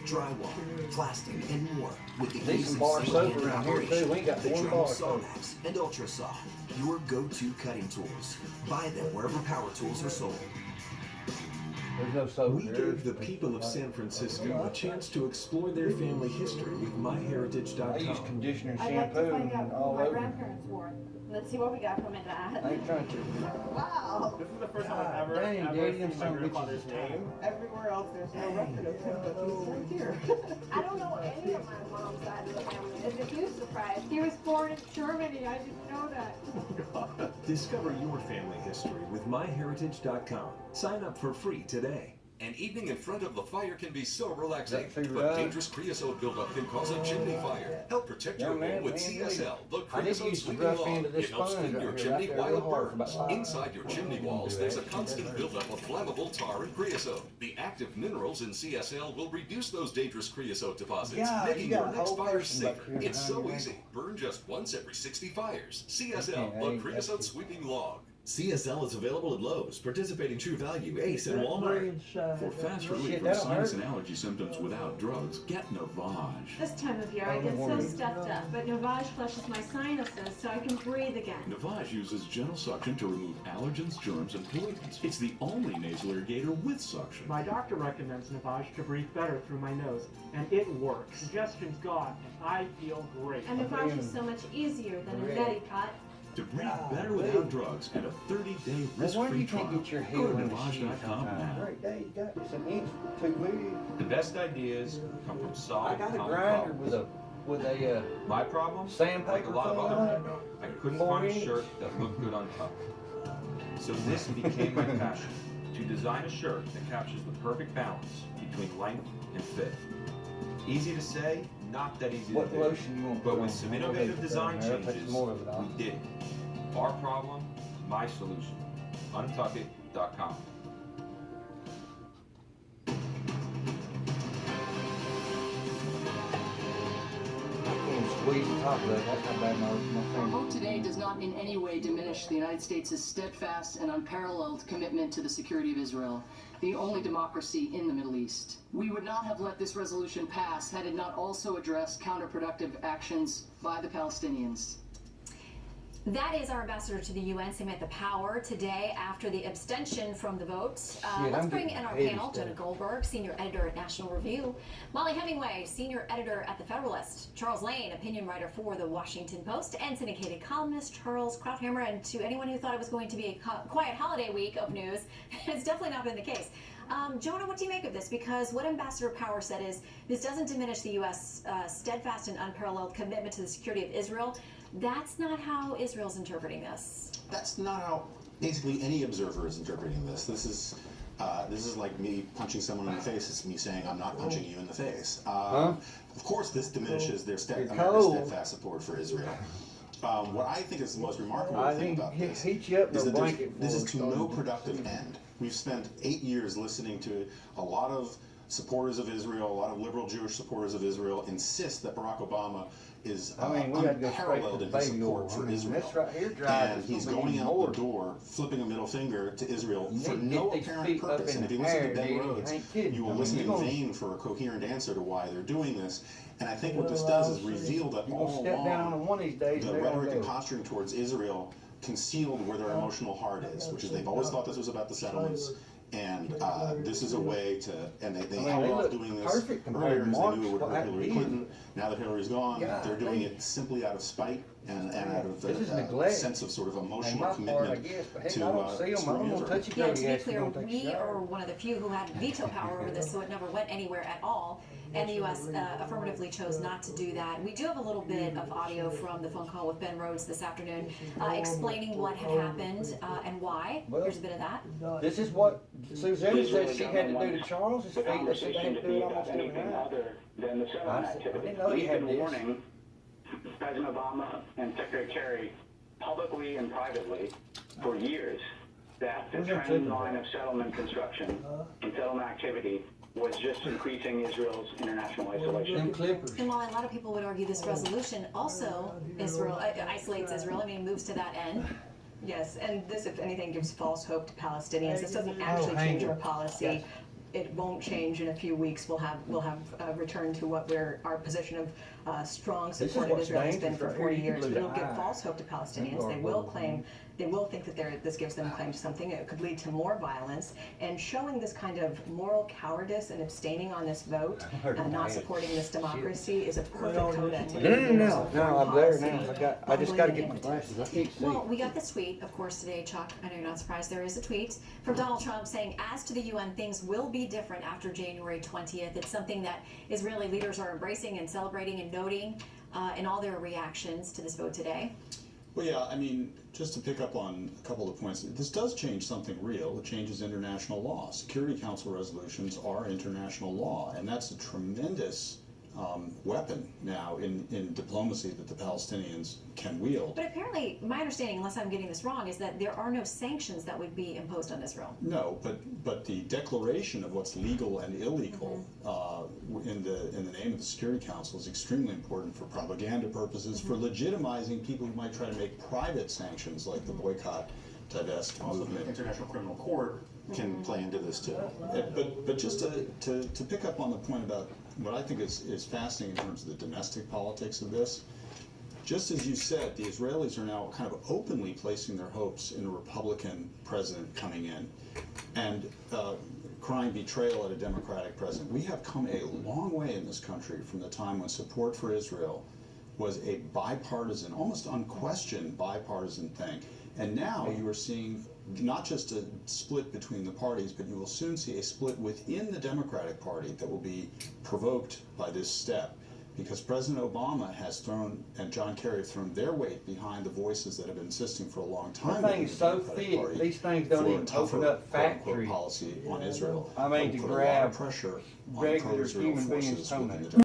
drywall, plastic, and more with the There's ease some of bar soap single-handed around here operation. too. We ain't got The one Dremel bar soap. Sawmax and Ultra Saw, your go-to cutting tools. Buy them wherever power tools are sold. There's no soap. We gave the people of San Francisco a chance to explore their family history with I use MyHeritage.com. conditioner and I'd like to shampoo find out and who all my over. grandparents wore. Let's see what we got from it. I ain't trying to. Wow. This is the first time I've God ever dang, Daddy, them seen my son of bitches grandfather's is name. Everywhere else, there's no record of him, but he's right here. I don't know any of my mom's side of the family. It's a huge surprise. He was born in Germany. I didn't know that. Discover your family history with MyHeritage.com. Sign up for free today. An evening in front of the fire can be so relaxing, That figured but out. dangerous creosote buildup can cause a chimney fire. Help protect your Young man, home with man, CSL, the I need to creosote use the sweeping rough log. end of this It helps sponge clean your right here, chimney right there, while real it hard for about burns. 5 Inside your chimney walls, there's a constant buildup of flammable tar and creosote. The active minerals in CSL will reduce those dangerous creosote deposits, Yeah, making you got your a next whole fire person back safer. here It's so behind easy. Burn just once every 60 fires. Okay, CSL, I the ain't creosote got sweeping log. CSL is available at Lowe's, participating True Value, Ace, and Walmart. For fast relief Shit, from that'll sinus hurt. and allergy symptoms without drugs, get Navage. This time of year, I get so stuffed up, but Novage flushes my sinuses so I can breathe again. Navage uses gentle suction to remove allergens, germs, and pollutants. It's the only nasal irrigator with suction. My doctor recommends Navage to breathe better through my nose, and it works. Congestion's gone, and I feel great. And Novage is so much easier than a neti pot. To breathe better without drugs, get a 30-day Now, why risk-free you trial. can't get your Go heel to in the sheet Navage.com sometimes? now. Right there, you got it's an inch too big. The best ideas come from I solving got a common grinder problems. with a My problem, sandpaper like a lot of thing other on it. men, I couldn't 4 find a inch. shirt that looked good on top. So this became my passion, to design a shirt that captures the perfect balance between length and fit. Easy to say, not that easy What to do. lotion you want to But put with on? some I'll innovative take design that. I'll take changes, more of it off. we did it. Our problem, my solution. Untuckit.com. I can't squeeze the top of that. That's how bad my Our finger. vote today does not in any way diminish the United States' steadfast and unparalleled commitment to the security of Israel, the only democracy in the Middle East. We would not have let this resolution pass had it not also addressed counterproductive actions by the Palestinians. That is our ambassador to the UN, Samantha Power, today after the abstention from the vote. Let's I'm bring getting in our heavy panel, stuff. Jonah Goldberg, senior editor at National Review, Molly Hemingway, senior editor at The Federalist, Charles Lane, opinion writer for The Washington Post, and syndicated columnist Charles Krauthammer. And to anyone who thought it was going to be a quiet holiday week of news, it's definitely not been the case. Jonah, what do you make of this? Because what Ambassador Power said is this doesn't diminish the U.S. Steadfast and unparalleled commitment to the security of Israel. That's not how Israel's interpreting this. That's not how basically any observer is interpreting this. This is like me punching someone in the face. It's me saying I'm not punching you in the face. Of course, this diminishes their America's steadfast support for Israel. What I think is the most remarkable thing about this is that this is to no productive end. We've spent 8 years listening to a lot of supporters of Israel, a lot of liberal Jewish supporters of Israel insist that Barack Obama is unparalleled in his support for Israel. And he's going out the door, flipping a middle finger to Israel for no apparent purpose. And if you listen to Ben Rhodes, you will listen in vain for a coherent answer to why they're doing this. And I think what this does is reveal that all along the rhetoric and posturing towards Israel concealed where their emotional heart is, which is they've always thought this was about the settlements. And this is a way to, and they held off doing this earlier because they knew it would hurt Hillary Clinton. Now that Hillary's gone, they're doing it simply out of spite and out of a sense of sort of emotional commitment to Israel. Yeah, to be clear, we are one of the few who had veto power over this, so it never went anywhere at all. And the U.S. Affirmatively chose not to do that. We do have a little bit of audio from the phone call with Ben Rhodes this afternoon explaining what had happened and why. Here's a bit of that. This is what Susanna said she had to do to Charles. It's fake that she had to do it almost every anything night. other than the settlement activity. I didn't know he We've had been this. warning President Obama and Secretary Kerry publicly and privately for years that the trend line of settlement construction and settlement activity was just increasing Israel's international isolation. And while a lot of people would argue this resolution also isolates Israel, I mean, moves to that end. Yes, and this, if anything, gives false hope to Palestinians. This doesn't actually change our policy. it won't change in a few weeks. We'll have returned to what our position of strong support of Israel has been for 40 years. But it'll give false hope to Palestinians. They will think that this gives them claim to something. It could lead to more violence. And showing this kind of moral cowardice and abstaining on this vote and not supporting this democracy is a perfect coda to No, I'm there now. I just got to get my glasses. I can't see. Well, we got this tweet, of course, today, Chuck. I know you're not surprised. There is a tweet from Donald Trump saying, as to the UN, things will be different after January 20th. It's something that Israeli leaders are embracing and celebrating and noting in all their reactions to this vote today. Well, yeah, I mean, just to pick up on a couple of points, this does change something real. It changes international law. Security Council resolutions are international law, and that's a tremendous weapon now in diplomacy that the Palestinians can wield. But apparently, my understanding, unless I'm getting this wrong, is that there are no sanctions that would be imposed on Israel. No, but the declaration of what's legal and illegal in the name of the Security Council is extremely important for propaganda purposes, for legitimizing people who might try to make private sanctions like the boycott, divest movement. The International Criminal Court can play into this too. But just to pick up on the point about what I think is fascinating in terms of the domestic politics of this, just as you said, the Israelis are now kind of openly placing their hopes in a Republican president coming in and crying betrayal at a Democratic president. We have come a long way in this country from the time when support for Israel was a bipartisan, almost unquestioned bipartisan thing. And now you are seeing not just a split between the parties, but you will soon see a split within the Democratic Party that will be provoked by this step. Because President Obama has thrown, and John Kerry have thrown their weight behind the voices that have been insisting for a long time. The thing is so thick, these things don't even open up factories. Policy on Israel. I mean, to put a lot of grab pressure on regular pro-Israel human beings' forces within the toenails.